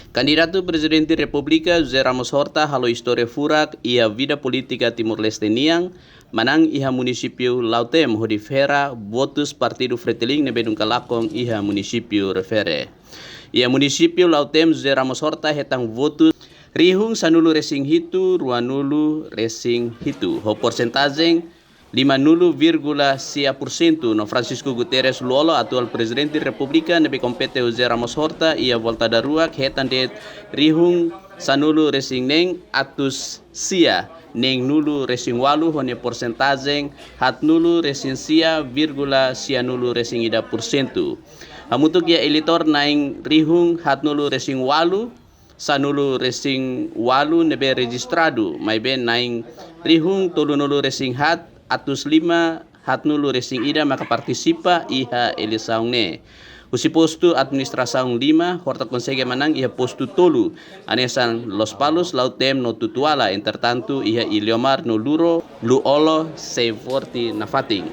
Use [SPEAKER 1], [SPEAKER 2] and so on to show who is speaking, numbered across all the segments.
[SPEAKER 1] Candidato presidente República José Ramos Horta halo história furak ia vida política Timor-Leste niang manang iha município Lautem hodifera votos partido Fretilin nebedung kalakong iha município refere. Ia município Lautem José Ramos Horta hetang votos rihung sanulu resing hitu ruanulu resing hitu ho porcentagem 50,6% no Francisco Guterres Lolo atual presidente República nebe kompete José Ramos Horta ia volta daruak hetan det rihung sanulu resing neng atus sia neng nulu resing walu hone porcentagem hat nulu resing sia virgula sia nulu resing ida persentu hamutuk ya elitor naing rihung hat nulu resing walu sanulu resing walu nebe registrado mai ben naing rihung tolu nulu resing hat atus 5 hat nulu resing ida maka partisipa iha elisaung ne. Usi postu administrasaung 5 horta konsege manang iha postu tolu anesan Los Palos Lautem no tutuala intertantu iha Iliomar no Luro Lu Olo Seforti Nafating.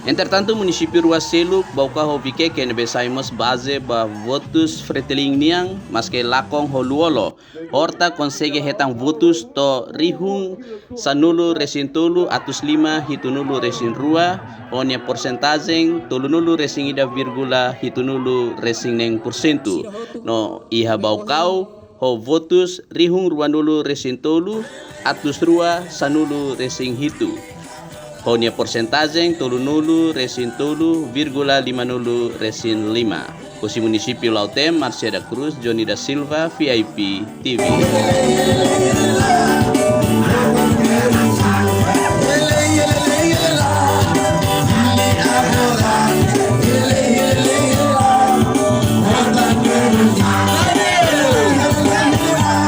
[SPEAKER 1] Entretanto, município Ruas Seluk bauka ho bike ken besaimos base ba votos Fretilin niang maske lakong ho luolo horta konsege hetang votos to rihung sanulu resin tolu atus 5 hitunulu resin rua onya porcentagem tolunulu resing ida virgula hitunulu resing neng persentu no iha baukau ho votos rihung ruanulu resin tolu atus rua sanulu resing hitu Honia porcentagem tolu nulu resin tolu virgula 50 resin 5. Kosi município Lautem, Marcia da Cruz, Johnny da Silva, VIP TV.